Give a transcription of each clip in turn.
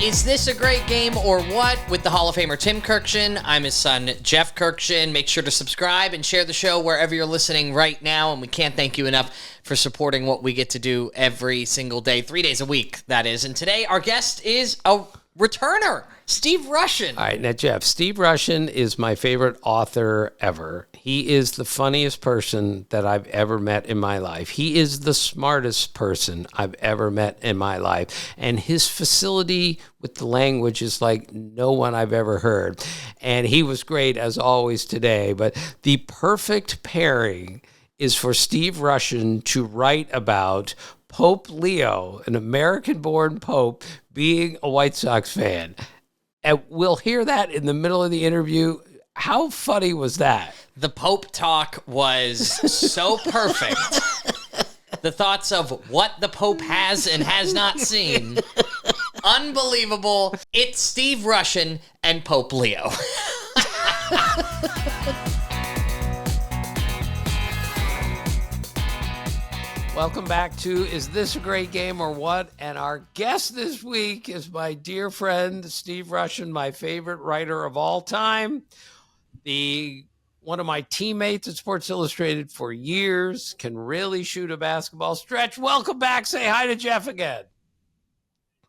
Is this a great game or what? With the Hall of Famer Tim Kurkjian. I'm his son, Jeff Kurkjian. Make sure to subscribe and share the show wherever you're listening right now. And we can't thank you enough for supporting what we get to do every single day, 3 days a week, that is. And today, our guest is a returner, Steve Rushin. All right, now, Jeff, Steve Rushin is my favorite author ever. He is the funniest person that I've ever met in my life. He is the smartest person I've ever met in my life. And his facility with the language is like no one I've ever heard. And he was great, as always, today. But the perfect pairing is for Steve Rushin to write about Pope Leo, an American-born pope, being a White Sox fan. And we'll hear that in the middle of the interview. How funny was that? The Pope talk was so perfect. The thoughts of what the Pope has and has not seen. Unbelievable. It's Steve Rushin and Pope Leo. Welcome back to Is This a Great Game or What? And our guest this week is my dear friend, Steve Rushin, my favorite writer of all time. One of my teammates at Sports Illustrated for years, can really shoot a basketball. Stretch, welcome back. Say hi to Jeff again.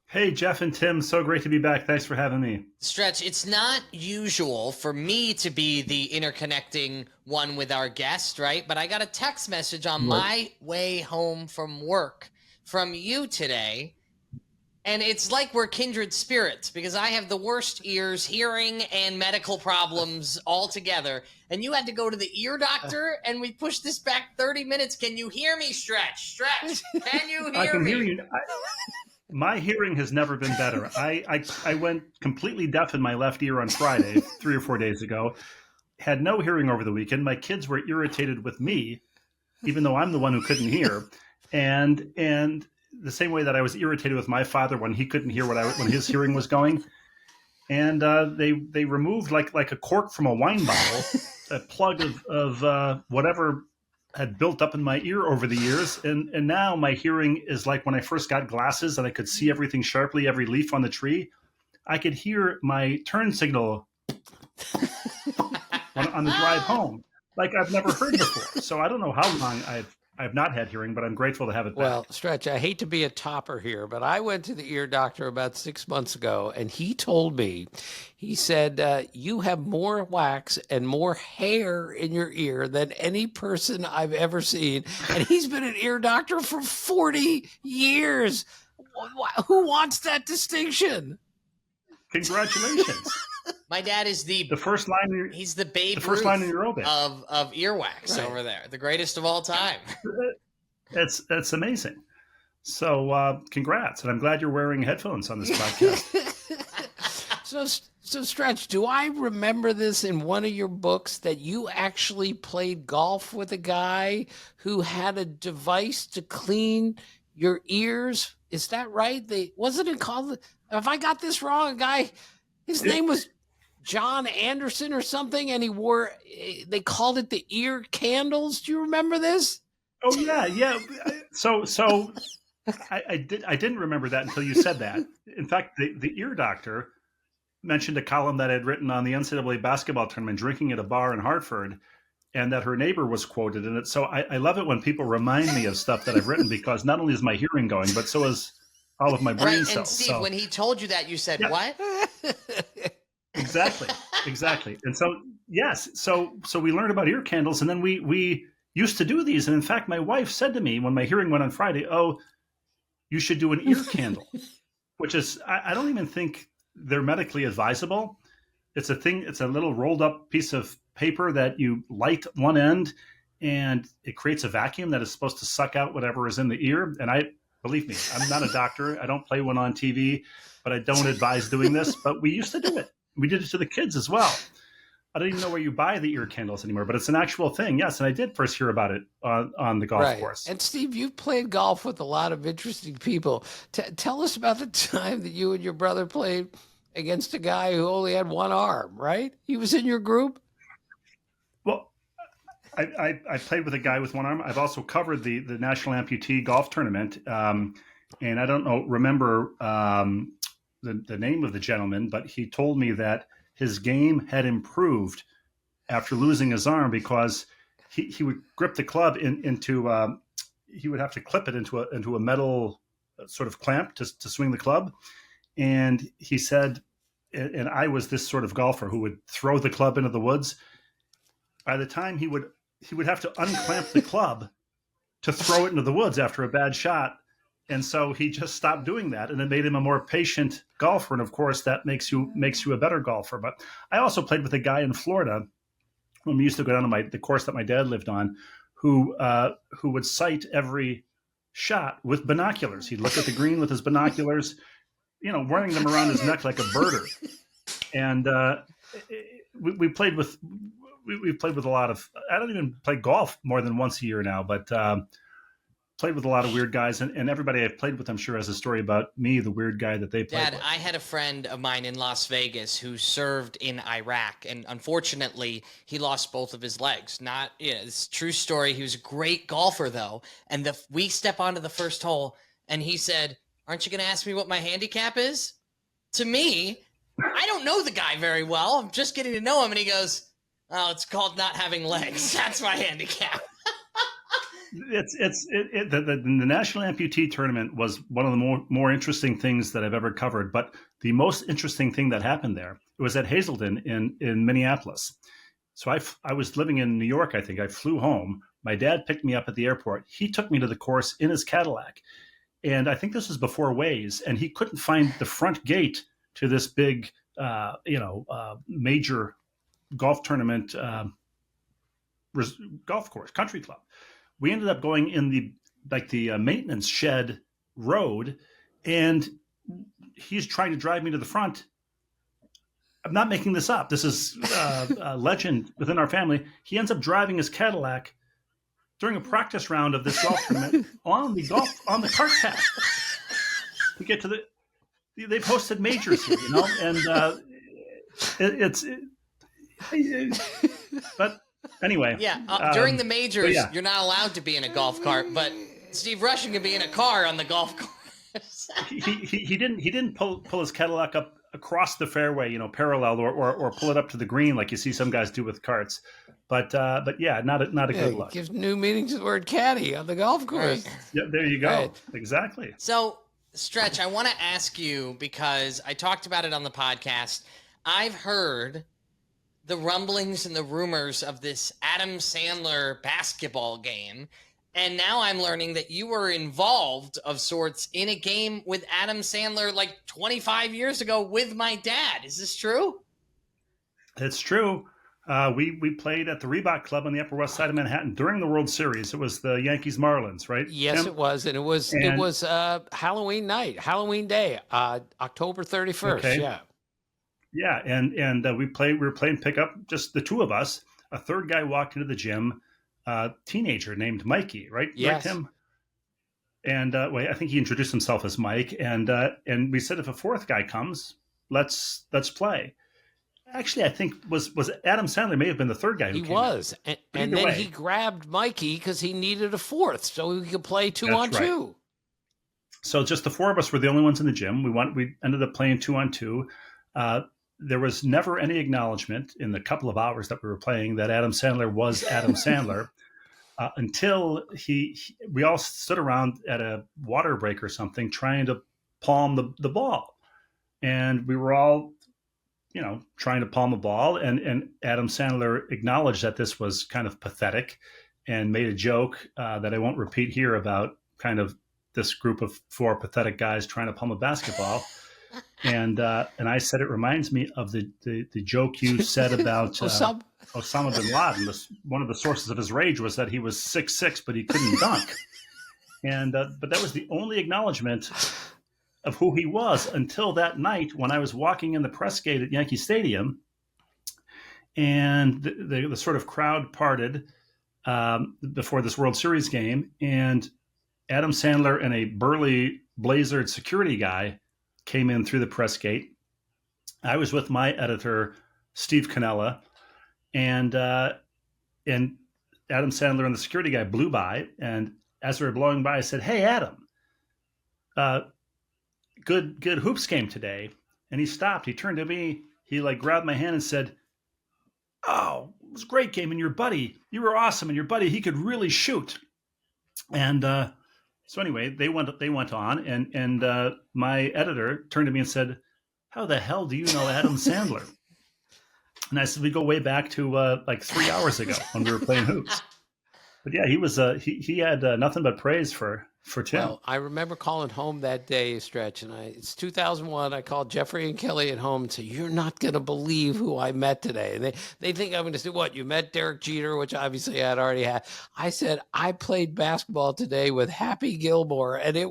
Hey, Jeff and Tim, so great to be back. Thanks for having me. Stretch, it's not usual for me to be the interconnecting one with our guest, right? But I got a text message on my way home from work from you today, and it's like we're kindred spirits because I have the worst ears, hearing, and medical problems all together, and you had to go to the ear doctor, and we pushed this back 30 minutes. Can you hear me, Stretch? Stretch, can you hear me? I can hear you. My hearing has never been better. I went completely deaf in my left ear on Friday, 3 or 4 days ago. Had no hearing over the weekend. My kids were irritated with me, even though I'm the one who couldn't hear. And the same way that I was irritated with my father when he couldn't hear when his hearing was going. And they removed like a cork from a wine bottle, a plug of whatever had built up in my ear over the years, and now my hearing is like when I first got glasses and I could see everything sharply, every leaf on the tree. I could hear my turn signal on the drive home, like I've never heard before. So I don't know how long I've not had hearing, but I'm grateful to have it back. Well, Stretch, I hate to be a topper here, but I went to the ear doctor about 6 months ago, and he told me, he said, you have more wax and more hair in your ear than any person I've ever seen. And he's been an ear doctor for 40 years. Who wants that distinction? Congratulations. My dad is the first line. He's the Babe the first Ruth line in your obit of earwax over there, the greatest of all time. That's amazing. So congrats, and I'm glad you're wearing headphones on this podcast. So Stretch, do I remember this in one of your books that you actually played golf with a guy who had a device to clean your ears? Is that right? Wasn't it called? Have I got this wrong? A guy. His name was John Anderson or something, and they called it the ear candles. Do you remember this? Oh, yeah. So I didn't remember that until you said that. In fact, the ear doctor mentioned a column that I'd written on the NCAA basketball tournament, drinking at a bar in Hartford, and that her neighbor was quoted in it. So I love it when people remind me of stuff that I've written, because not only is my hearing going, but so is all of my brain cells. And Steve, when he told you that, you said, what? Exactly. And so, yes, so we learned about ear candles, and then we used to do these. And in fact, my wife said to me when my hearing went on Friday, oh, you should do an ear candle, which is, I don't even think they're medically advisable. It's a little rolled up piece of paper that you light one end, and it creates a vacuum that is supposed to suck out whatever is in the ear. And believe me, I'm not a doctor. I don't play one on TV, but I don't advise doing this. But we used to do it. We did it to the kids as well. I don't even know where you buy the ear candles anymore, but it's an actual thing. Yes, and I did first hear about it on the golf course. And Steve, you've played golf with a lot of interesting people. Tell us about the time that you and your brother played against a guy who only had one arm, right? He was in your group? Well, I played with a guy with one arm. I've also covered the National Amputee Golf Tournament. And I don't remember the name of the gentleman, but he told me that his game had improved after losing his arm because he would grip the club into he would have to clip it into a metal sort of clamp to swing the club. And he said, and I was this sort of golfer who would throw the club into the woods. By the time he would have to unclamp the club to throw it into the woods after a bad shot. And so he just stopped doing that, and it made him a more patient golfer. And of course, that makes you a better golfer. But I also played with a guy in Florida when we used to go down to the course that my dad lived on, who would sight every shot with binoculars. He'd look at the green with his binoculars, wearing them around his neck like a birder. And we played with a lot of. I don't even play golf more than once a year now, but. Played with a lot of weird guys, and everybody I've played with, I'm sure, has a story about me, the weird guy that they played Dad, with. I had a friend of mine in Las Vegas who served in Iraq, and unfortunately, he lost both of his legs. It's a true story. He was a great golfer, though, and we step onto the first hole, and he said, "Aren't you going to ask me what my handicap is?" To me, I don't know the guy very well. I'm just getting to know him, and he goes, "Oh, it's called not having legs. That's my handicap." The National Amputee Tournament was one of the more interesting things that I've ever covered. But the most interesting thing that happened there, it was at Hazelden in Minneapolis. So I was living in New York, I think. I flew home. My dad picked me up at the airport. He took me to the course in his Cadillac. And I think this was before Waze. And he couldn't find the front gate to this big, major golf tournament golf course, country club. We ended up going in the maintenance shed road, and he's trying to drive me to the front. I'm not making this up. This is a legend within our family. He ends up driving his Cadillac during a practice round of this golf tournament on the cart path to get to they've hosted majors here, and but. Anyway. Yeah, during the majors, you're not allowed to be in a golf cart, but Steve Rushin can be in a car on the golf course. he didn't pull his Cadillac up across the fairway, parallel or pull it up to the green like you see some guys do with carts. But yeah, not a good look. It gives new meaning to the word caddy on the golf course. Right. Yeah, there you go. Right. Exactly. So, Stretch, I want to ask you, because I talked about it on the podcast. I've heard the rumblings and the rumors of this Adam Sandler basketball game. And now I'm learning that you were involved of sorts in a game with Adam Sandler like 25 years ago with my dad. Is this true? It's true. We played at the Reebok Club on the Upper West Side of Manhattan during the World Series. It was the Yankees Marlins, right? Yes, it was. And it was Halloween night, Halloween day, October 31st. Okay. Yeah. Yeah, and we were playing pickup, just the two of us. A third guy walked into the gym, a teenager named Mikey, right? Yes. Right, Tim? And I think he introduced himself as Mike, and we said if a fourth guy comes, let's play. Actually, I think was Adam Sandler may have been the third guy who came was, in. and then he grabbed Mikey because he needed a fourth, so he could play two on two. So just the four of us were the only ones in the gym. We ended up playing 2-on-2. There was never any acknowledgement in the couple of hours that we were playing that Adam Sandler was Adam Sandler until we all stood around at a water break or something trying to palm the ball. And we were all, trying to palm the ball. And Adam Sandler acknowledged that this was kind of pathetic and made a joke that I won't repeat here about kind of this group of four pathetic guys trying to palm a basketball. And I said, it reminds me of the joke you said about Osama bin Laden. One of the sources of his rage was that he was 6'6", but he couldn't dunk. And but that was the only acknowledgement of who he was until that night when I was walking in the press gate at Yankee Stadium, and the sort of crowd parted before this World Series game, and Adam Sandler and a burly blazered security guy came in through the press gate. I was with my editor, Steve Cannella, and Adam Sandler and the security guy blew by. And as we were blowing by, I said, "Hey, Adam, good hoops game today. And he stopped. He turned to me. He like grabbed my hand and said, "Oh, it was a great game. And your buddy, you were awesome. And your buddy, he could really shoot." And so anyway, they went on, and my editor turned to me and said, "How the hell do you know Adam Sandler?" And I said, "We go way back to like 3 hours ago when we were playing hoops." But yeah, he was he had nothing but praise for Tim. Well, I remember calling home that day, Stretch, and it's 2001. I called Jeffrey and Kelly at home and said, "You're not going to believe who I met today." And they think I'm going to say, "What, you met Derek Jeter," which obviously I'd already had. I said, "I played basketball today with Happy Gilmore," and it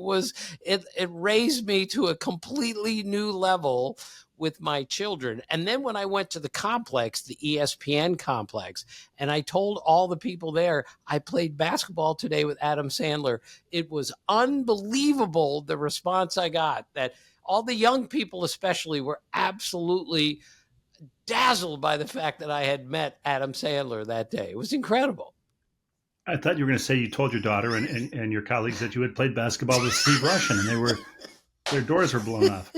raised me to a completely new level with my children. And then when I went to the complex, the ESPN complex, and I told all the people there, I played basketball today with Adam Sandler, it was unbelievable the response I got, that all the young people especially were absolutely dazzled by the fact that I had met Adam Sandler that day. It was incredible. I thought you were going to say you told your daughter and your colleagues that you had played basketball with Steve Rushin, and their doors were blown off.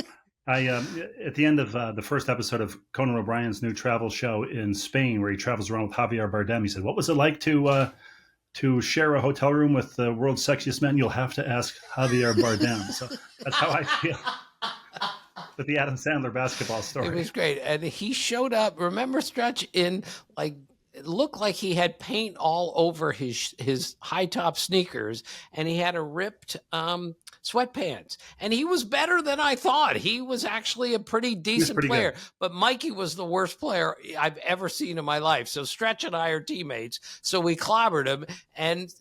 At the end of the first episode of Conan O'Brien's new travel show in Spain, where he travels around with Javier Bardem, he said, "What was it like to share a hotel room with the world's sexiest men? You'll have to ask Javier Bardem." So that's how I feel with the Adam Sandler basketball story. It was great. And he showed up, remember, Stretch, in like, it looked like he had paint all over his high top sneakers, and he had a ripped sweatpants, and he was better than I thought. He was actually a pretty decent player, but Mikey was the worst player I've ever seen in my life. So Stretch and I are teammates, so we clobbered him, and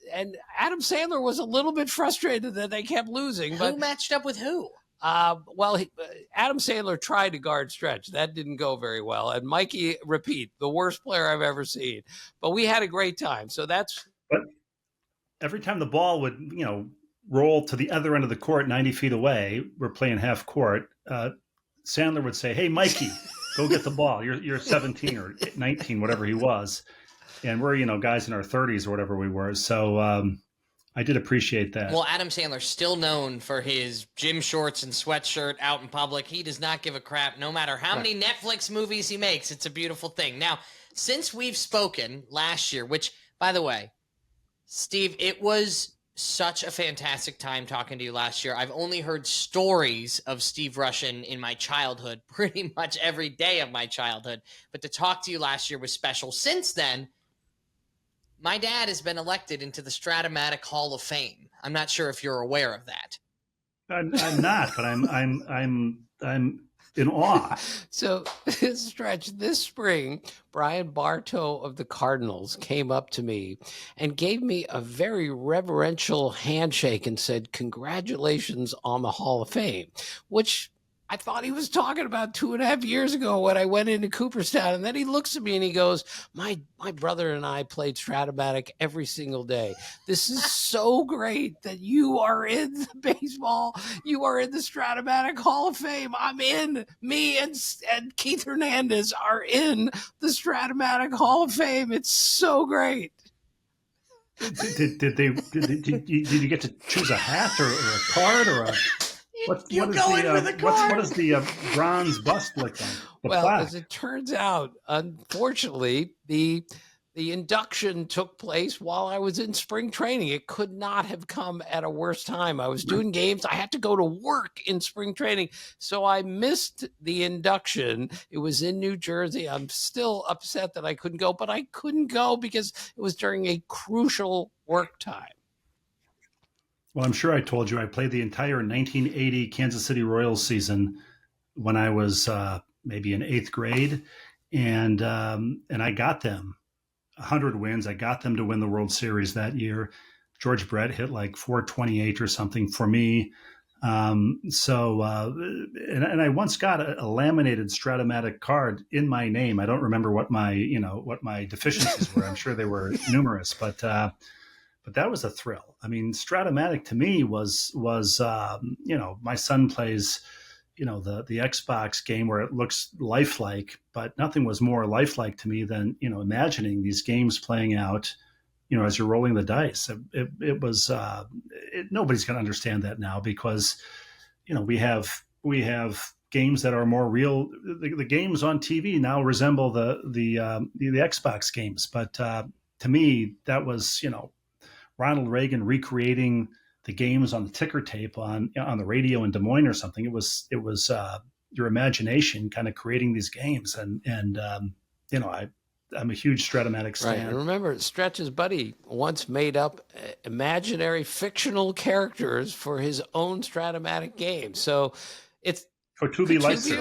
Adam Sandler was a little bit frustrated that they kept losing. Who matched up with who? Adam Sandler tried to guard Stretch. That didn't go very well. And Mikey, the worst player I've ever seen. But we had a great time. So that's. But every time the ball would, roll to the other end of the court, 90 feet away, we're playing half court, Sandler would say, "Hey, Mikey, go get the ball. You're 17 or 19, whatever he was." And we're, guys in our 30s or whatever we were. So, I did appreciate that. Well, Adam Sandler's still known for his gym shorts and sweatshirt out in public. He does not give a crap no matter how many Netflix movies he makes. It's a beautiful thing. Now, since we've spoken last year, which, by the way, Steve, it was such a fantastic time talking to you last year. I've only heard stories of Steve Rushin in my childhood, pretty much every day of my childhood. But to talk to you last year was special. Since then, my dad has been elected into the Strat-O-Matic Hall of Fame. I'm not sure if you're aware of that. I'm not, but I'm in awe. So, Stretch, this spring, Brian Bartow of the Cardinals came up to me and gave me a very reverential handshake and said, "Congratulations on the Hall of Fame," which I thought he was talking about 2.5 years ago when I went into Cooperstown. And then he looks at me and he goes, my brother and I played Strat-O-Matic every single day. This is so great that you are in the baseball. You are in the Strat-O-Matic Hall of Fame. I'm in. Me and Keith Hernandez are in the Strat-O-Matic Hall of Fame. It's so great. Did you get to choose a hat or a card or a... What is the bronze bust look like? Well, plaque? As it turns out, unfortunately, the induction took place while I was in spring training. It could not have come at a worse time. I was doing games. I had to go to work in spring training, so I missed the induction. It was in New Jersey. I'm still upset that I couldn't go, but I couldn't go because it was during a crucial work time. Well, I'm sure I told you I played the entire 1980 Kansas City Royals season when I was maybe in 8th grade, and I got them 100 wins. I got them to win the World Series that year. George Brett hit like 428 or something for me. And I once got a laminated Strat-O-Matic card in my name. I don't remember what my deficiencies were. I'm sure they were numerous, but that was a thrill. I mean, Strat-O-Matic to me was my son plays, the Xbox game where it looks lifelike, but nothing was more lifelike to me than, imagining these games playing out, as you're rolling the dice. It was, nobody's going to understand that now because, we have games that are more real. The games on TV now resemble the Xbox games, but to me, that was Ronald Reagan recreating the games on the ticker tape on the radio in Des Moines or something. It was your imagination kind of creating these games, and I'm a huge Strat-O-Matic fan. Right. And remember, Stretch's buddy once made up imaginary fictional characters for his own Strat-O-Matic game. So it's for Tubby Leister.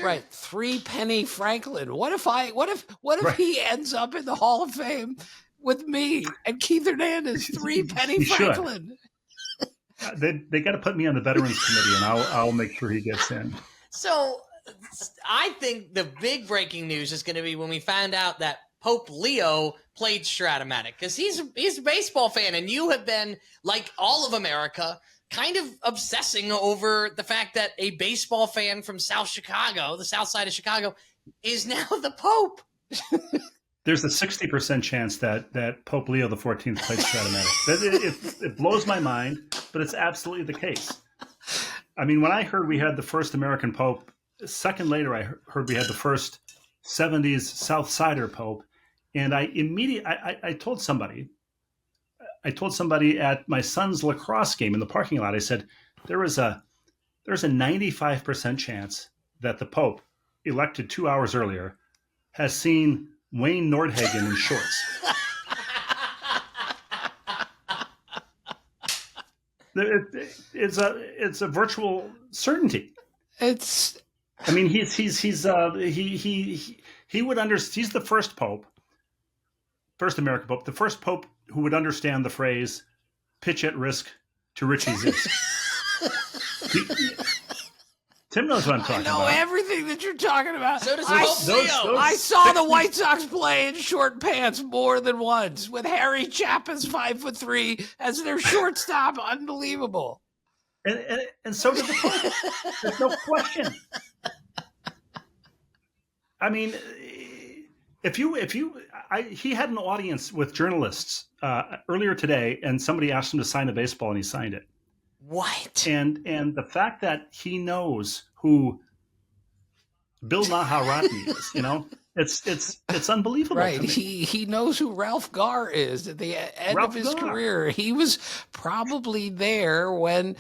Right. Three Penny Franklin. What if right. he ends up in the Hall of Fame with me and Keith Hernandez? Three Penny Franklin. They got to put me on the Veterans Committee, and I'll make sure he gets in. So I think the big breaking news is going to be when we find out that Pope Leo played Strat-O-Matic, because he's a baseball fan, and you have been, like all of America, kind of obsessing over the fact that a baseball fan from South Chicago, the south side of Chicago, is now the Pope. There's a 60% chance that Pope Leo XIV played Strat-O-Matic. It blows my mind, but it's absolutely the case. I mean, when I heard we had the first American Pope, a second later I heard we had the first 70s South Sider Pope, and I told somebody at my son's lacrosse game in the parking lot, I said, there's a 95% chance that the Pope, elected 2 hours earlier, has seen Wayne Nordhagen in shorts. It's a virtual certainty. I mean, he would understand. He's the first Pope, first American Pope, the first Pope who would understand the phrase "pitch at risk to Richie Zisk." Tim knows what I'm talking about. I know everything that you're talking about. So does Pope Leo. I saw the White Sox play in short pants more than once with Harry Chappas, 5'3", as their shortstop. Unbelievable. And so did the Pope. There's no question. I mean, he had an audience with journalists earlier today, and somebody asked him to sign a baseball, and he signed it. What? And the fact that he knows who Bill Maharati is, it's unbelievable. Right. He knows who Ralph Garr is at the end of his career. He was probably there when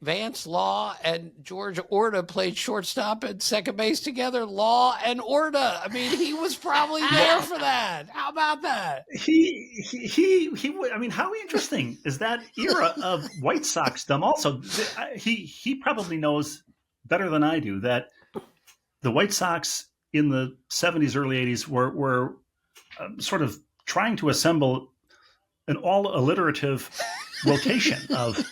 Vance Law and George Orta played shortstop and second base together. Law and Orta. I mean, he was probably there for that. How about that? I mean, how interesting is that era of White Sox-dom? Also, he probably knows better than I do that the White Sox in the 70s, early 80s were sort of trying to assemble an all-alliterative rotation of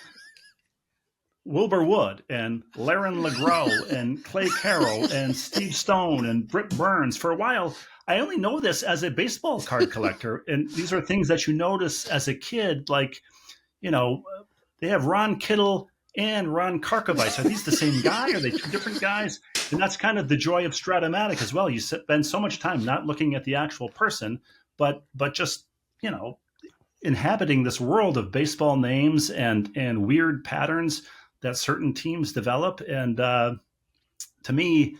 Wilbur Wood and Laren LeGros and Clay Carroll and Steve Stone and Britt Burns. For a while, I only know this as a baseball card collector, and these are things that you notice as a kid, like, they have Ron Kittle and Ron Karkovice. Are these the same guy? Are they two different guys? And that's kind of the joy of Strat-O-Matic as well. You spend so much time not looking at the actual person, but just, inhabiting this world of baseball names and weird patterns that certain teams develop. And to me,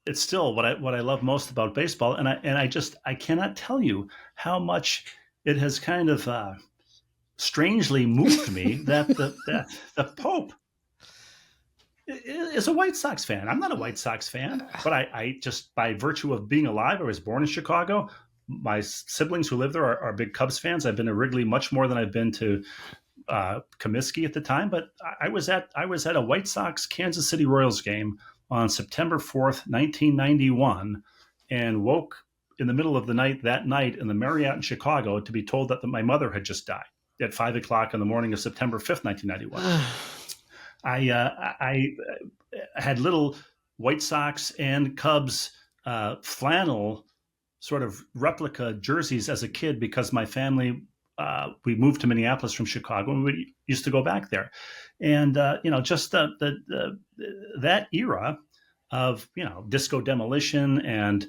it's still what I love most about baseball. And I cannot tell you how much it has kind of strangely moved me that the Pope is a White Sox fan. I'm not a White Sox fan, but I just, by virtue of being alive, I was born in Chicago. My siblings who live there are big Cubs fans. I've been to Wrigley much more than I've been to Comiskey at the time, but I was at a White Sox Kansas City Royals game on September 4th, 1991, and woke in the middle of the night that night in the Marriott in Chicago to be told that my mother had just died at 5:00 in the morning of September 5th, 1991. I had little White Sox and Cubs flannel sort of replica jerseys as a kid because my family, we moved to Minneapolis from Chicago and we used to go back there. And, just that era of, Disco Demolition and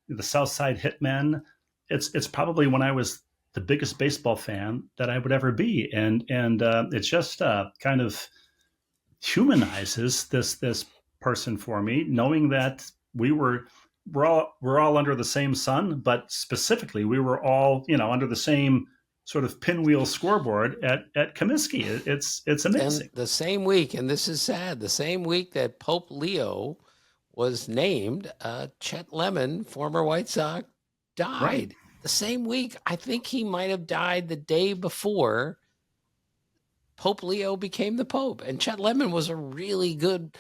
the South Side Hitmen, it's probably when I was the biggest baseball fan that I would ever be. And it's just kind of humanizes this person for me, knowing that we're all under the same sun, but specifically we were all under the same sort of pinwheel scoreboard at Comiskey. It's amazing. And the same week, and this is sad, the same week that Pope Leo was named, Chet Lemon, former White Sox, died. Right. The same week. I think he might have died the day before Pope Leo became the Pope. And Chet Lemon was a really good,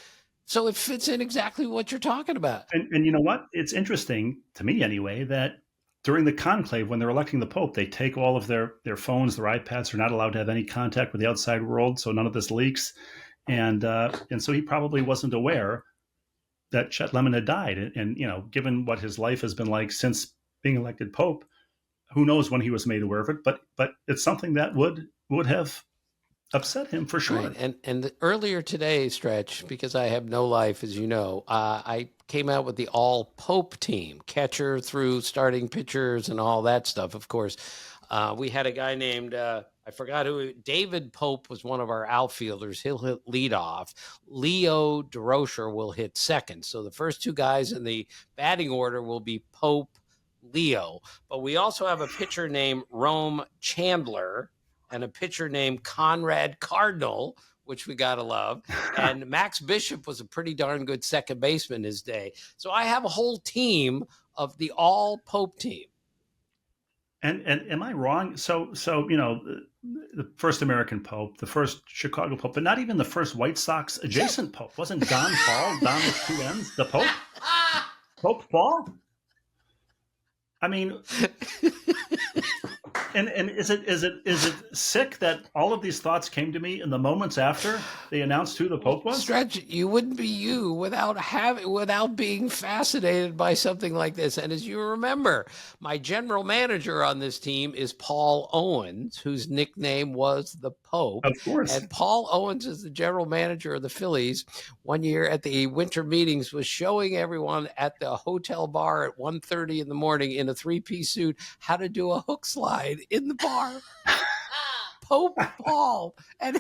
so it fits in exactly what you're talking about. And you know what? It's interesting, to me anyway, that during the conclave, when they're electing the Pope, they take all of their phones, their iPads. Are not allowed to have any contact with the outside world, so none of this leaks. And so he probably wasn't aware that Chet Lemon had died. And given what his life has been like since being elected Pope, who knows when he was made aware of it? But it's something that would have upset him for sure. Right. And earlier today, Stretch, because I have no life, as you know, I came out with the all Pope team, catcher through starting pitchers and all that stuff. Of course, we had a guy named, I forgot who, David Pope was one of our outfielders. He'll hit leadoff. Leo DeRocher will hit second. So the first two guys in the batting order will be Pope, Leo. But we also have a pitcher named Rome Chandler and a pitcher named Conrad Cardinal, which we got to love. And Max Bishop was a pretty darn good second baseman his day. So I have a whole team of the all Pope team. And am I wrong? So the first American Pope, the first Chicago Pope, but not even the first White Sox adjacent Pope. Wasn't Don Paul, Don with two N's, the Pope? Pope Paul? I mean, and is it sick that all of these thoughts came to me in the moments after they announced who the Pope was? Stretch, you wouldn't be you without being fascinated by something like this. And as you remember, my general manager on this team is Paul Owens, whose nickname was the Pope. Of course. And Paul Owens is the general manager of the Phillies. One year at the winter meetings was showing everyone at the hotel bar at 1:30 in the morning in a 3-piece suit how to do a hook slide in the bar. Pope Paul. And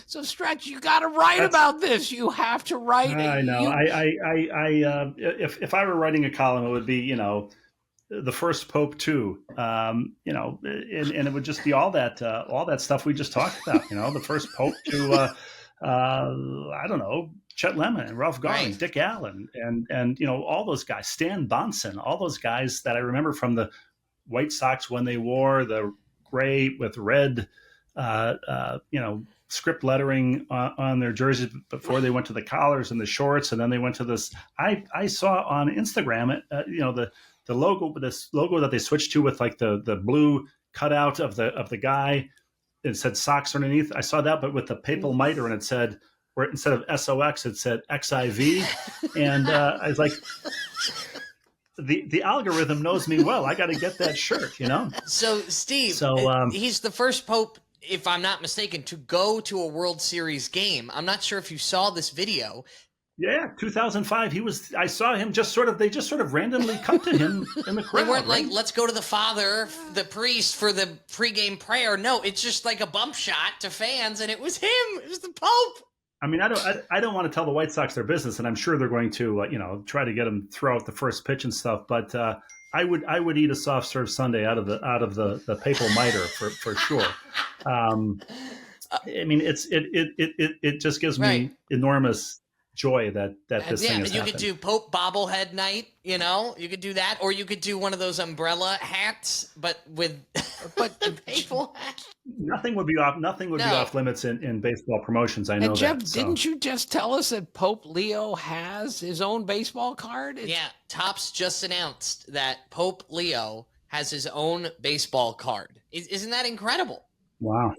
so Stretch, you got to write about this. You have to write. I know. If I were writing a column, it would be, the first Pope too, and it would just be all that stuff we just talked about, the first Pope to, I don't know, Chet Lemon and Ralph Garland, right. Dick Allen, and all those guys, Stan Bonson, all those guys that I remember from the White Sox when they wore the gray with red, script lettering on their jerseys before they went to the collars and the shorts, and then they went to this. I saw on Instagram, the logo, this logo that they switched to with like the blue cutout of the guy. It said Sox underneath. I saw that, but with the papal mitre, and it said, where instead of SOX, it said XIV. And I was like, the algorithm knows me well. I got to get that shirt, So, Steve, he's the first Pope, if I'm not mistaken, to go to a World Series game. I'm not sure if you saw this video. Yeah, 2005. I saw him they just sort of randomly cut to him in the crowd. They weren't like, let's go to the priest for the pregame prayer. No, it's just like a bump shot to fans, and it was him. It was the Pope. I mean, I don't want to tell the White Sox their business, and I'm sure they're going to, try to get them throw out the first pitch and stuff. But I would eat a soft serve sundae out of the papal mitre for sure. I mean, it just gives me enormous joy that this thing is happening. You could do Pope bobblehead night, you could do that, or you could do one of those umbrella hats, but with papal hat. Nothing would be off limits in baseball promotions. I know. And Jeff, that. So. Didn't you just tell us that Pope Leo has his own baseball card? Yeah, Topps just announced that Pope Leo has his own baseball card. Isn't that incredible? Wow.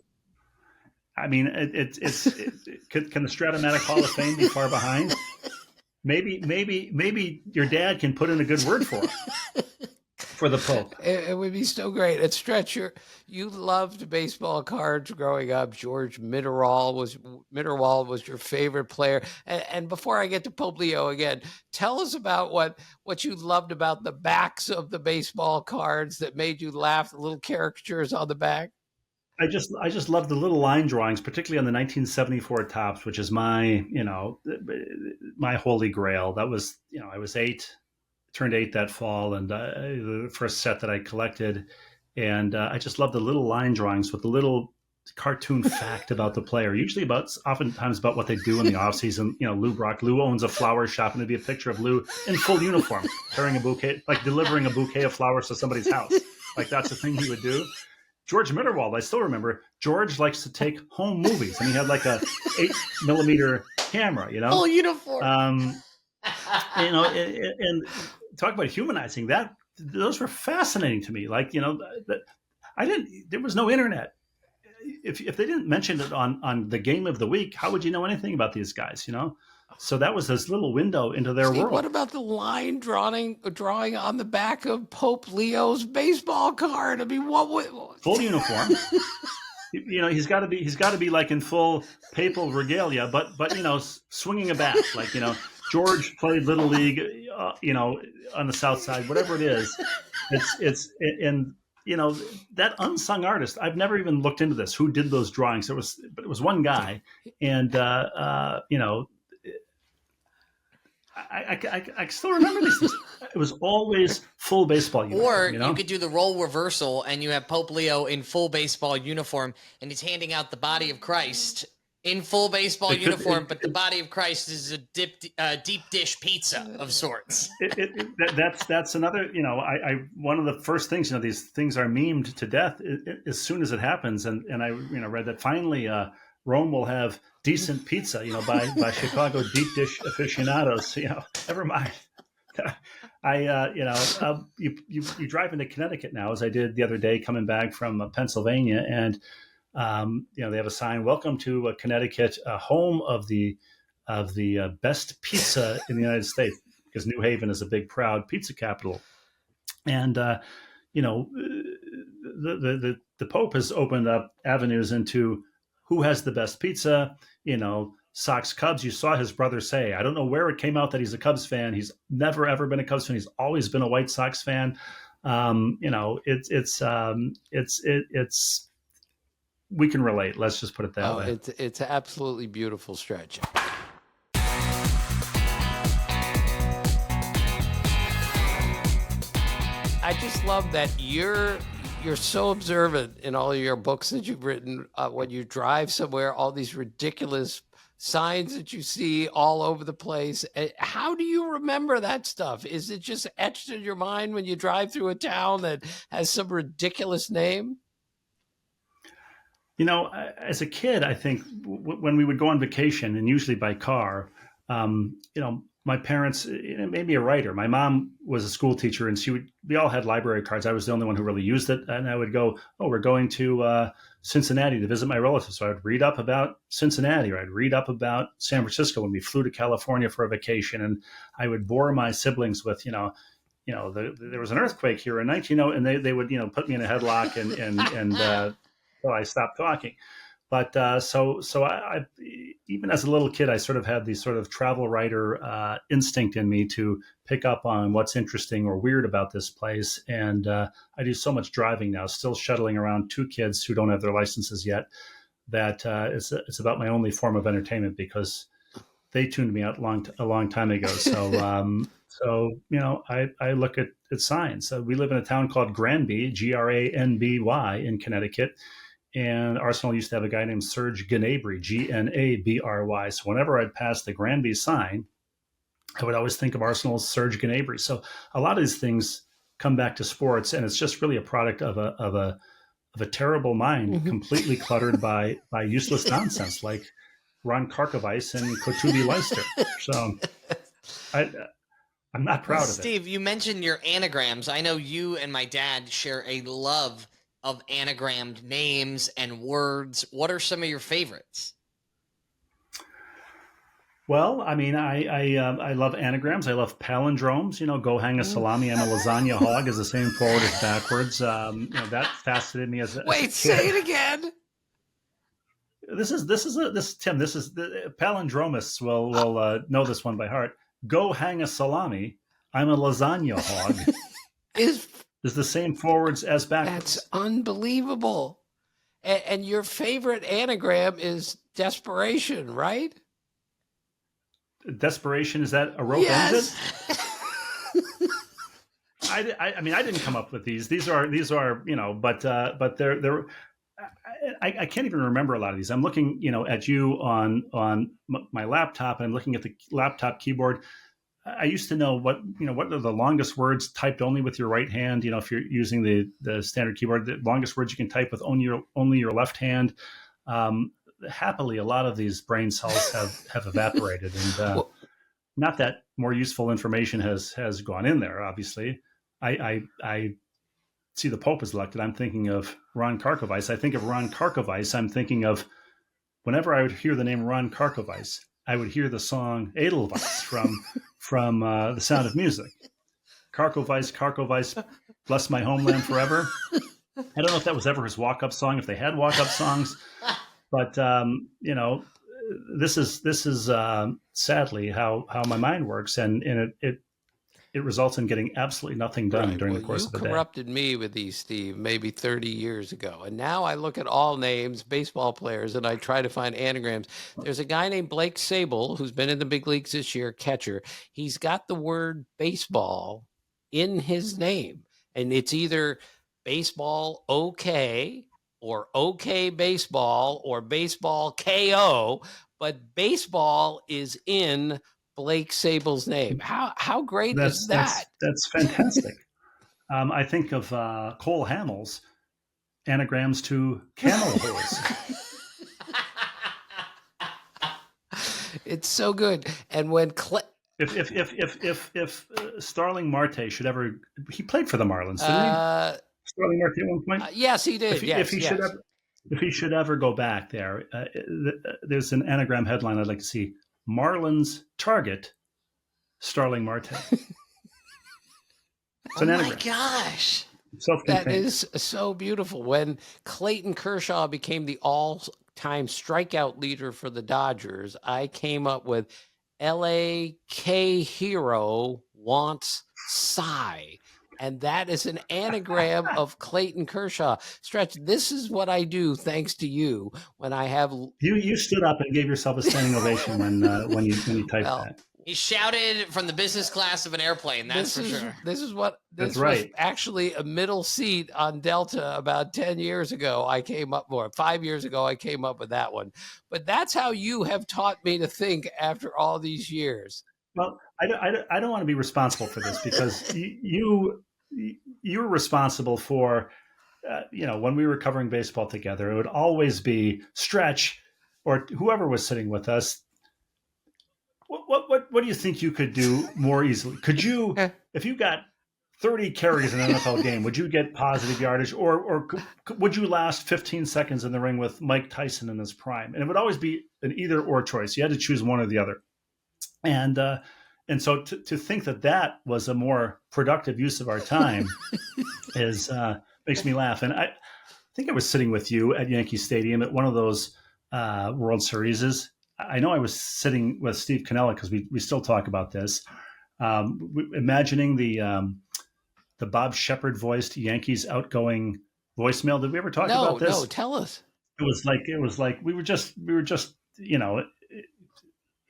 I mean, can the Strat-O-Matic Hall of Fame be far behind? Maybe your dad can put in a good word for the Pope. It would be so great. And Stretch, you loved baseball cards growing up. George Mitterwald was your favorite player. And before I get to Pope Leo again, tell us about what you loved about the backs of the baseball cards that made you laugh. The little caricatures on the back. I just love the little line drawings, particularly on the 1974 tops, which is my, my holy grail. That was, I was 8, turned 8 that fall, and the first set that I collected. And I just love the little line drawings with the little cartoon fact about the player, usually oftentimes about what they do in the off season. Lou owns a flower shop, and it'd be a picture of Lou in full uniform, carrying a bouquet, like delivering a bouquet of flowers to somebody's house. Like that's the thing he would do. George Mitterwald, I still remember, George likes to take home movies, and he had like a 8mm camera, Full uniform. And talk about humanizing that. Those were fascinating to me. Like, there was no internet. If they didn't mention it on the game of the week, how would you know anything about these guys, So that was this little window into their world. What about the line drawing on the back of Pope Leo's baseball card? I mean, what? Full uniform. He's got to be like in full papal regalia, but swinging a bat. Like, George played Little League, on the South Side, whatever it is. That unsung artist, I've never even looked into this, who did those drawings. It was one guy. And, I still remember these things. It was always full baseball uniform. Or you could do the role reversal, and you have Pope Leo in full baseball uniform, and he's handing out the body of Christ in full baseball uniform, but the body of Christ is a deep dish pizza of sorts. That's another, one of the first things, these things are memed to death as soon as it happens. And I, read that finally Rome will have decent pizza, by Chicago deep dish aficionados, never mind. You drive into Connecticut now, as I did the other day, coming back from Pennsylvania, and they have a sign: "Welcome to Connecticut, home of the best pizza in the United States," because New Haven is a big, proud pizza capital. And the Pope has opened up avenues into who has the best pizza. Sox Cubs. You saw his brother say, I don't know where it came out that he's a Cubs fan. He's never ever been a Cubs fan. He's always been a White Sox fan. It's we can relate. Let's just put it that way. It's absolutely beautiful, Stretch. I just love that you're so observant in all of your books that you've written. When you drive somewhere, all these ridiculous signs that you see all over the place. How do you remember that stuff? Is it just etched in your mind when you drive through a town that has some ridiculous name? As a kid, I think when we would go on vacation, and usually by car, my parents, maybe a writer. My mom was a school teacher, and we all had library cards. I was the only one who really used it. And I would go, we're going to Cincinnati to visit my relatives. So I'd read up about Cincinnati, or I'd read up about San Francisco when we flew to California for a vacation. And I would bore my siblings with, there was an earthquake here in 1900, and they would, put me in a headlock and so I stopped talking. But so I even as a little kid, I sort of had these sort of travel writer instinct in me to pick up on what's interesting or weird about this place. And I do so much driving now, still shuttling around 2 kids who don't have their licenses yet, that it's about my only form of entertainment, because they tuned me out a long time ago. So I look at signs. We live in a town called Granby, Granby, in Connecticut. And Arsenal used to have a guy named Serge Gnabry, Gnabry. So whenever I'd pass the Granby sign, I would always think of Arsenal's Serge Gnabry. So a lot of these things come back to sports, and it's just really a product of a terrible mind, completely cluttered by useless nonsense like Ron Karkovice and Kotubi Leister. So I'm not proud of it. Steve, you mentioned your anagrams. I know you and my dad share a love of anagrammed names and words. What are some of your favorites? Well, I mean, I love anagrams. I love palindromes. Go hang a salami. I'm a lasagna hog is the same forward as backwards. That fascinated me as a Wait, kid. say it again. This is Tim. This is the palindromists will know this one by heart. Go hang a salami. I'm a lasagna hog. Is the same forwards as backwards. That's unbelievable. And your favorite anagram is desperation, right? Desperation, is that a rope Yes. exit? I mean, I didn't come up with these. These are but they're. I can't even remember a lot of these. I'm looking, at you on my laptop, and I'm looking at the laptop keyboard. I used to know what are the longest words typed only with your right hand. If you're using the standard keyboard, the longest words you can type with only your left hand. Happily, a lot of these brain cells have evaporated, and not that more useful information has gone in there. Obviously, I see the Pope is elected. I'm thinking of Ron Karkovice. I think of Ron Karkovice. I'm thinking of whenever I would hear the name Ron Karkovice, I would hear the song Edelweiss from The Sound of Music. Karkovice, bless my homeland forever. I don't know if that was ever his walk-up song, if they had walk-up songs, but this is sadly how my mind works, and it results in getting absolutely nothing done during the course of the day. You corrupted me with these, Steve, maybe 30 years ago. And now I look at all names, baseball players, and I try to find anagrams. There's a guy named Blake Sable who's been in the big leagues this year, catcher. He's got the word baseball in his name. And it's either baseball okay or okay baseball or baseball KO, but baseball is in Blake Sable's name. How great is that? That's fantastic. I think of Cole Hamels, anagrams to camel holes. It's so good. And when if Starling Marte should ever, he played for the Marlins, didn't he? Starling Marte at one point. Yes, he did. If he should ever go back there, there's an anagram headline I'd like to see. Marlins target, Starling Marte. Oh my gosh. That is so beautiful. When Clayton Kershaw became the all-time strikeout leader for the Dodgers, I came up with LAK Hero wants Cy. And that is an anagram of Clayton Kershaw. Stretch, this is what I do thanks to you when I have... You stood up and gave yourself a standing ovation when you typed that. He shouted from the business class of an airplane, that's for sure. This was actually a middle seat on Delta about 10 years ago. 5 years ago, I came up with that one. But that's how you have taught me to think after all these years. Well, I don't want to be responsible for this because you're responsible for, when we were covering baseball together, it would always be Stretch or whoever was sitting with us. What do you think you could do more easily? Could you, if you got 30 carries in an NFL game, would you get positive yardage, or would you last 15 seconds in the ring with Mike Tyson in his prime? And it would always be an either or choice. You had to choose one or the other. And so to think that was a more productive use of our time makes me laugh. And I think I was sitting with you at Yankee Stadium at one of those World Series. I know I was sitting with Steve Cannella because we still talk about this. Imagining the Bob Shepard voiced Yankees outgoing voicemail. Did we ever talk about this? No, tell us. It was like we were just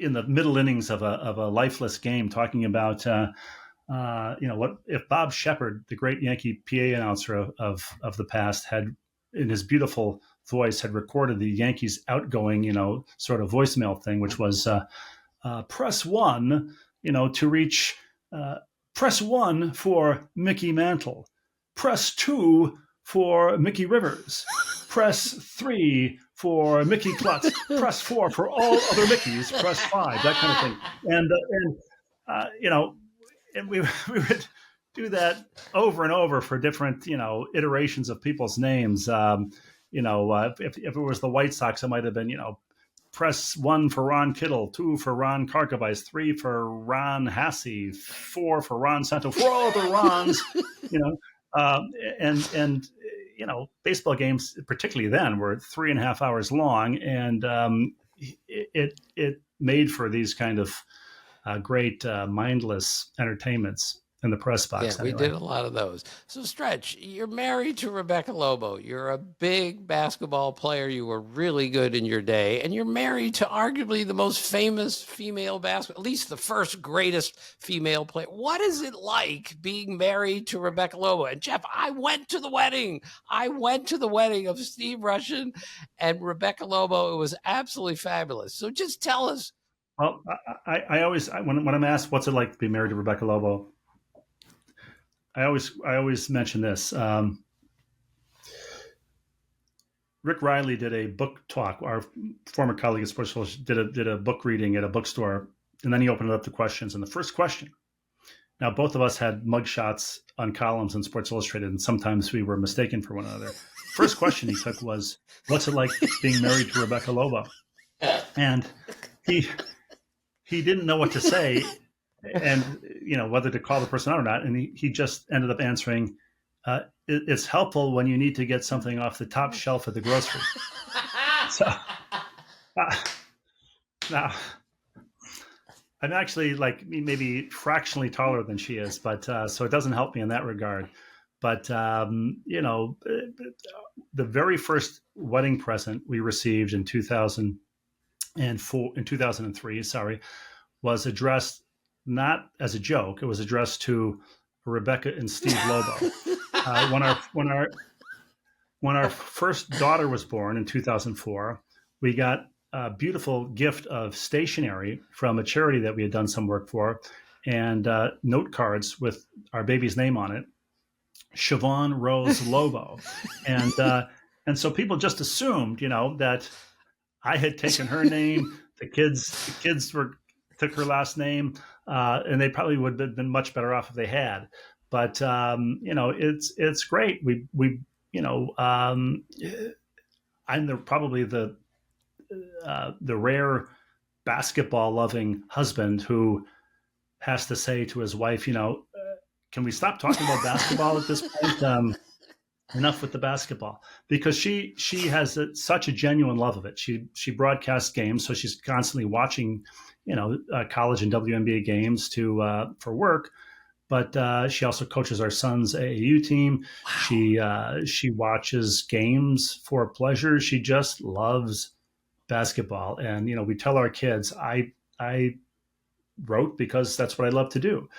in the middle innings of a lifeless game, talking about what if Bob Shepard, the great Yankee PA announcer of the past, had in his beautiful voice had recorded the Yankees outgoing sort of voicemail thing, which was press 1 to reach, press 1 for Mickey Mantle, press 2 for Mickey Rivers, press 3 for Mickey Klutz, press 4 for all other Mickeys, press 5, that kind of thing. And we would do that over and over for different, iterations of people's names. If it was the White Sox, it might have been, press 1 for Ron Kittle, 2 for Ron Karkovice, 3 for Ron Hasse, 4 for Ron Santo, 4 other Rons, baseball games, particularly then, were 3.5 hours long, and it made for these kind of great mindless entertainments. in the press box. Yeah, we did a lot of those. So, Stretch, you're married to Rebecca Lobo. You're a big basketball player. You were really good in your day. And you're married to arguably the most famous female basketball, at least the first greatest female player. What is it like being married to Rebecca Lobo? And, Jeff, I went to the wedding. I went to the wedding of Steve Rushin and Rebecca Lobo. It was absolutely fabulous. So just tell us. Well, I always, when I'm asked what's it like to be married to Rebecca Lobo, I always mention this. Rick Riley did a book talk. Our former colleague at Sports Illustrated did a book reading at a bookstore, and then he opened it up to questions. And the first question. Now, both of us had mugshots on columns in Sports Illustrated, and sometimes we were mistaken for one another. First question he took was, "What's it like being married to Rebecca Lobo?" And he didn't know what to say. And whether to call the person out or not, and he just ended up answering, "It's helpful when you need to get something off the top shelf at the grocery." So now I'm actually like maybe fractionally taller than she is, but so it doesn't help me in that regard. But the very first wedding present we received in 2003, was addressed not as a joke. It was addressed to Rebecca and Steve Lobo. When our first daughter was born in 2004, we got a beautiful gift of stationery from a charity that we had done some work for, and note cards with our baby's name on it, Siobhan Rose Lobo, and so people just assumed, that I had taken her name. The kids took her last name, and they probably would have been much better off if they had. But it's great. I'm probably the rare basketball loving husband who has to say to his wife, can we stop talking about basketball at this point? Enough with the basketball, because she has such a genuine love of it. She broadcasts games, so she's constantly watching, college and WNBA games for work. But she also coaches our son's AAU team. Wow. She watches games for pleasure. She just loves basketball, and we tell our kids, I wrote because that's what I love to do.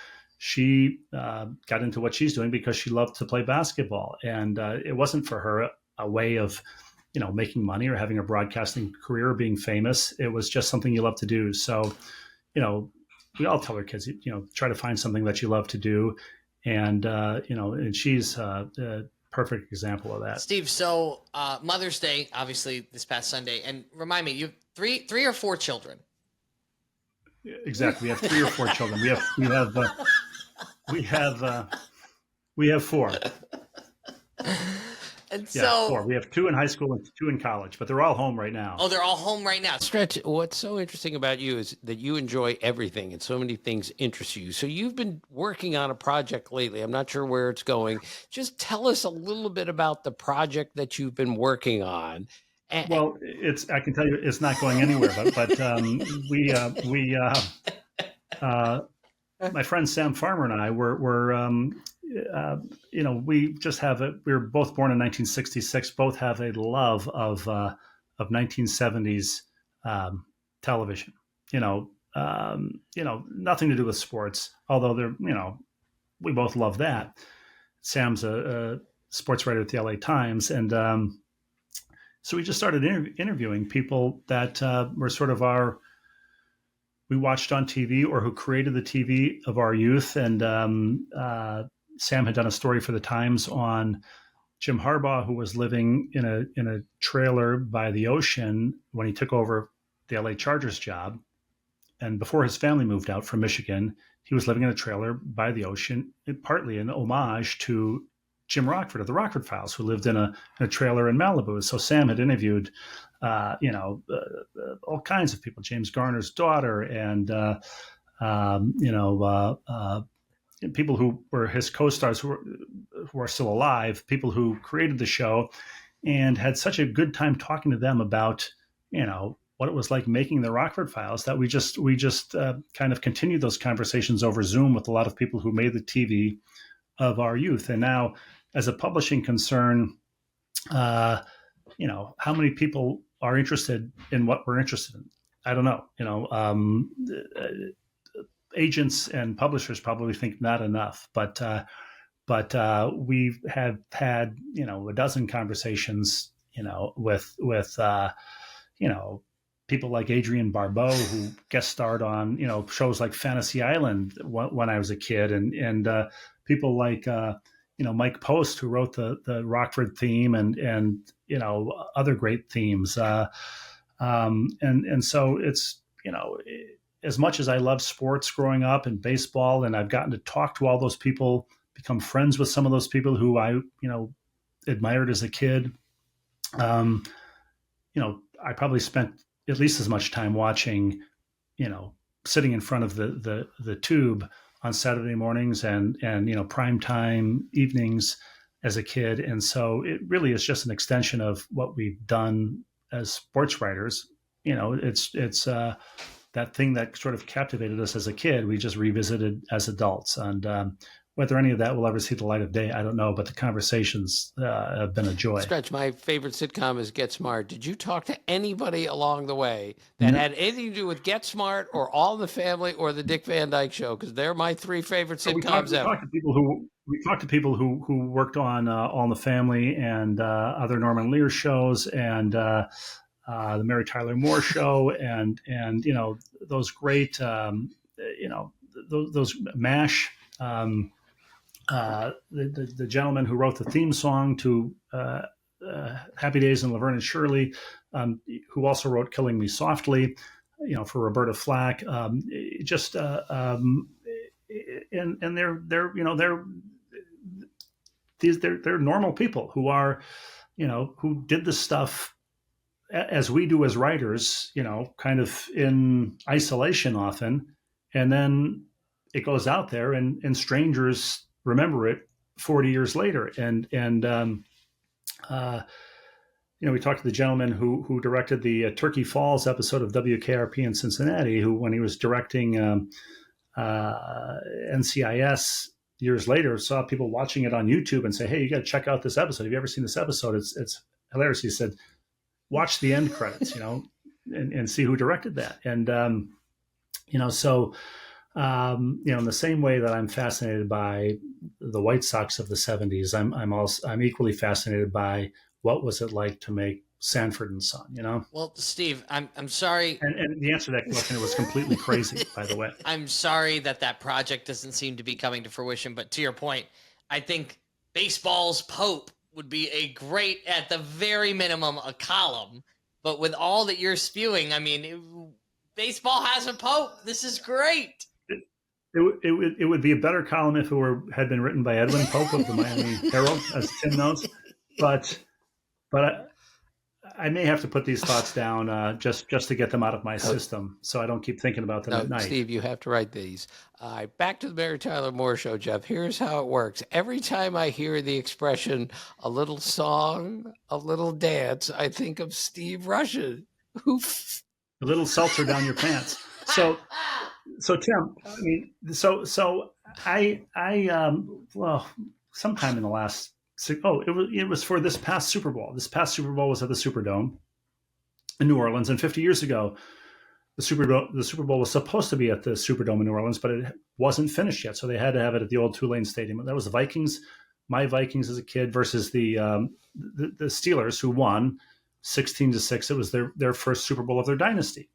She got into what she's doing because she loved to play basketball, and it wasn't for her a way of, making money or having a broadcasting career or being famous. It was just something you love to do. So, we all tell our kids, try to find something that you love to do, and and she's a perfect example of that. Steve, so Mother's Day, obviously this past Sunday, and remind me, you have three or four children? Exactly, we have 3 or 4 children. We have 4. And so 4. We have 2 in high school and 2 in college, but they're all home right now. Oh, they're all home right now. Stretch, what's so interesting about you is that you enjoy everything and so many things interest you. So you've been working on a project lately. I'm not sure where it's going. Just tell us a little bit about the project that you've been working on. Well, I can tell you it's not going anywhere, but my friend Sam Farmer and I we just have we were both born in 1966, both have a love of 1970s television, nothing to do with sports, although we both love that. Sam's a sports writer at the LA Times. And so we just started interviewing people that were sort of we watched on TV or who created the TV of our youth. And Sam had done a story for the Times on Jim Harbaugh, who was living in a trailer by the ocean when he took over the LA Chargers job. And before his family moved out from Michigan, he was living in a trailer by the ocean, partly an homage to Jim Rockford of the Rockford Files, who lived in a trailer in Malibu. So Sam had interviewed, all kinds of people, James Garner's daughter, and people who were his co-stars who are still alive, people who created the show, and had such a good time talking to them about, what it was like making the Rockford Files, that we just kind of continued those conversations over Zoom with a lot of people who made the TV of our youth. And now, as a publishing concern, how many people are interested in what we're interested in? I don't know. Agents and publishers probably think not enough, but we have had a dozen conversations with people like Adrienne Barbeau, who guest starred on shows like Fantasy Island when I was a kid, and people like Mike Post, who wrote the Rockford theme, and other great themes, and so it's as much as I loved sports growing up and baseball, and I've gotten to talk to all those people, become friends with some of those people who I admired as a kid. I probably spent at least as much time watching, sitting in front of the tube on Saturday mornings and prime time evenings as a kid. And so it really is just an extension of what we've done as sports writers. It's that thing that sort of captivated us as a kid, we just revisited as adults. And whether any of that will ever see the light of day, I don't know, but the conversations have been a joy. Stretch, my favorite sitcom is Get Smart. Did you talk to anybody along the way that had anything to do with Get Smart or All in the Family or the Dick Van Dyke Show? Because they're my three favorite sitcoms ever. We talked to people who worked on All in the Family and other Norman Lear shows, and the Mary Tyler Moore Show, and those great those MASH. The gentleman who wrote the theme song to Happy Days and Laverne and Shirley, who also wrote Killing Me Softly, for Roberta Flack. And they're normal people who are, who did this stuff as we do as writers, kind of in isolation often, and then it goes out there and strangers remember it 40 years later. And we talked to the gentleman who directed the Turkey Falls episode of WKRP in Cincinnati, who, when he was directing NCIS years later, saw people watching it on YouTube and say, "Hey, you got to check out this episode. Have you ever seen this episode? It's hilarious." He said, "Watch the end credits, and see who directed that." And, so, in the same way that I'm fascinated by the White Sox of the 70s, I'm equally fascinated by what was it like to make Sanford and Son, Well, Steve, I'm sorry. And the answer to that question, it was completely crazy, by the way. I'm sorry that project doesn't seem to be coming to fruition. But to your point, I think baseball's Pope would be a great, at the very minimum, a column. But with all that you're spewing, I mean, baseball has a Pope. This is great. It would be a better column if it had been written by Edwin Pope of the Miami Herald, as Tim knows. But I may have to put these thoughts down just to get them out of my system, so I don't keep thinking about them at night. Steve, you have to write these. Back to the Mary Tyler Moore Show, Jeff. Here's how it works. Every time I hear the expression, a little song, a little dance, I think of Steve Rushin. A little seltzer down your pants. So Tim, I mean, well, sometime in the last, it was for this past Super Bowl. This past Super Bowl was at the Superdome in New Orleans, and 50 years ago, the Super Bowl was supposed to be at the Superdome in New Orleans, but it wasn't finished yet, so they had to have it at the old Tulane Stadium. That was the Vikings, my Vikings as a kid, versus the Steelers, who won 16-6. It was their first Super Bowl of their dynasty.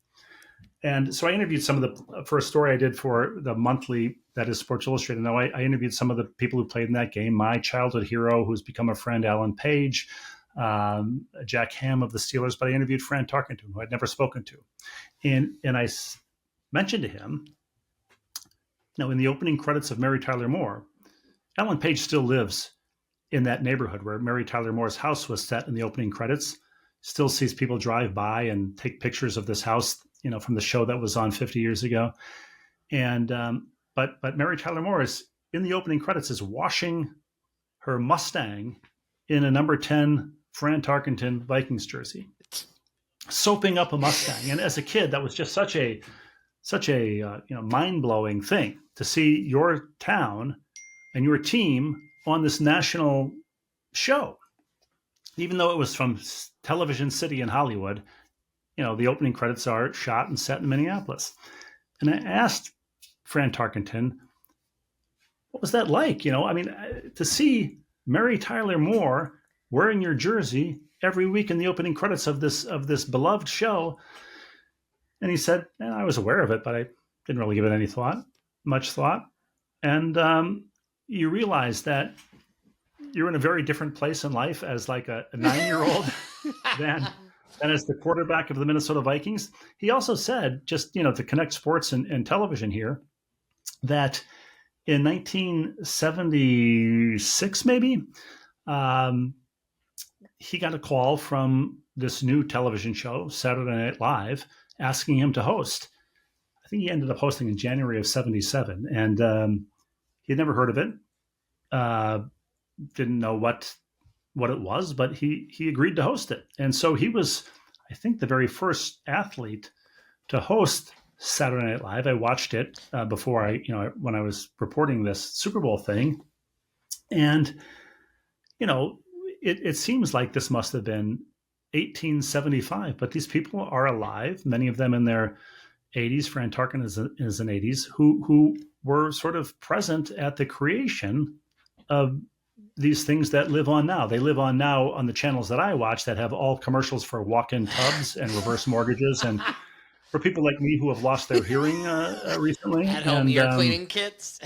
And so I interviewed some of for a story I did for the monthly that is Sports Illustrated. Now I interviewed some of the people who played in that game. My childhood hero, who's become a friend, Alan Page, Jack Ham of the Steelers. But I interviewed Fran Tarkenton, who I'd never spoken to, and I mentioned to him, in the opening credits of Mary Tyler Moore, Alan Page still lives in that neighborhood where Mary Tyler Moore's house was set in the opening credits. Still sees people drive by and take pictures of this house, from the show that was on 50 years ago. And but Mary Tyler Moore is in the opening credits, is washing her Mustang in a number 10 Fran Tarkenton Vikings jersey. soaping up a Mustang. And as a kid, that was just such a mind-blowing thing to see your town and your team on this national show. Even though it was from Television City in Hollywood, the opening credits are shot and set in Minneapolis. And I asked Fran Tarkenton, what was that like? To see Mary Tyler Moore wearing your jersey every week in the opening credits of this beloved show. And he said, I was aware of it, but I didn't really give it much thought. And you realize that you're in a very different place in life as like a 9-year-old than as the quarterback of the Minnesota Vikings. He also said, just, to connect sports and television here, that in 1976, maybe, he got a call from this new television show, Saturday Night Live, asking him to host. I think he ended up hosting in January of 77. And he had never heard of it. Didn't know what it was, but he agreed to host it. And so he was, I think, the very first athlete to host Saturday Night Live. I watched it before when I was reporting this Super Bowl thing. And, it seems like this must have been 1875, but these people are alive, many of them in their 80s. Fran Tarkenton is in 80s, who were sort of present at the creation of these things that live on now. They live on now on the channels that I watch that have all commercials for walk-in tubs and reverse mortgages, and for people like me who have lost their hearing recently. At-home ear cleaning kits.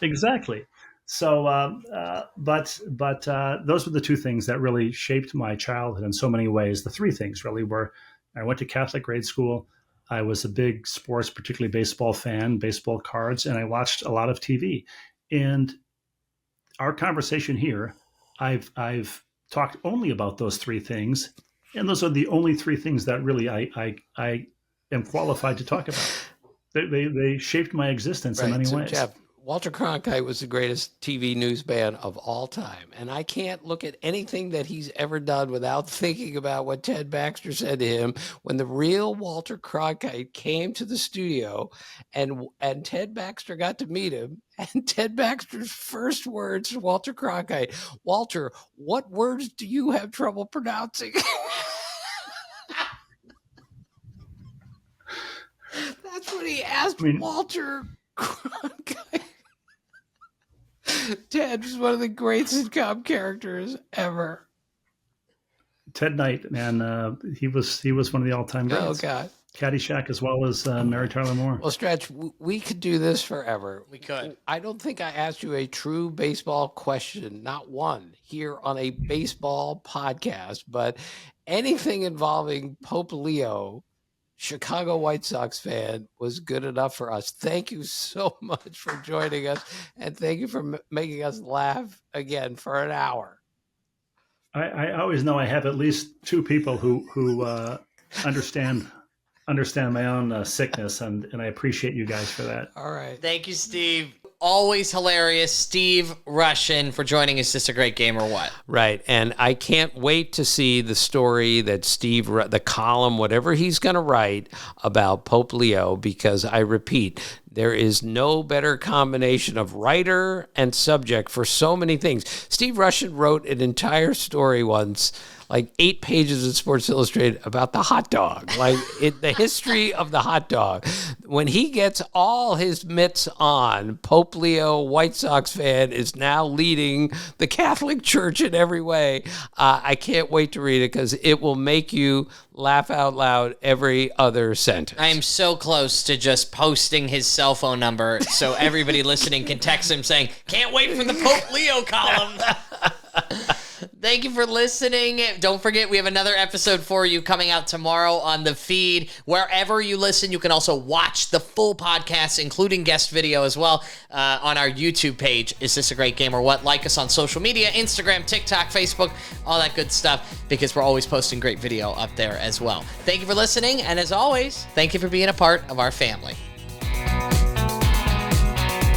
Exactly. So, but those were the two things that really shaped my childhood in so many ways. The three things really were: I went to Catholic grade school. I was a big sports, particularly baseball fan, baseball cards, and I watched a lot of TV. And our conversation here, I've talked only about those three things, and those are the only three things that really I am qualified to talk about. They shaped my existence in many ways. Jeff, Walter Cronkite was the greatest TV newsman of all time. And I can't look at anything that he's ever done without thinking about what Ted Baxter said to him when the real Walter Cronkite came to the studio and Ted Baxter got to meet him. And Ted Baxter's first words to Walter Cronkite, Walter, what words do you have trouble pronouncing? That's what he asked Walter Cronkite. Ted was one of the great sitcom characters ever. Ted Knight, man, he was one of the all-time greats. Oh God, Caddyshack as well as Mary Tyler Moore. Well, Stretch, we could do this forever. We could. I don't think I asked you a true baseball question, not one, here on a baseball podcast, but anything involving Pope Leo, Chicago White Sox fan, was good enough for us. Thank you so much for joining us, and thank you for making us laugh again for an hour. I always know I have at least two people who understand my own sickness, and I appreciate you guys for that. All right. Thank you, Steve. Always hilarious. Steve Rushin for joining us. Just a great game or what? Right. And I can't wait to see the story that the column, whatever he's going to write about Pope Leo, because I repeat, there is no better combination of writer and subject for so many things. Steve Rushin wrote an entire story once, like 8 pages in Sports Illustrated, about the hot dog, the history of the hot dog. When he gets all his mitts on, Pope Leo, White Sox fan, is now leading the Catholic Church in every way. I can't wait to read it because it will make you laugh out loud every other sentence. I am so close to just posting his cell phone number so everybody listening can text him saying, can't wait for the Pope Leo column. Thank you for listening. Don't forget, we have another episode for you coming out tomorrow on the feed. Wherever you listen, you can also watch the full podcast, including guest video as well, on our YouTube page. Is This a Great Game or What? Like us on social media, Instagram, TikTok, Facebook, all that good stuff, because we're always posting great video up there as well. Thank you for listening, and as always, thank you for being a part of our family.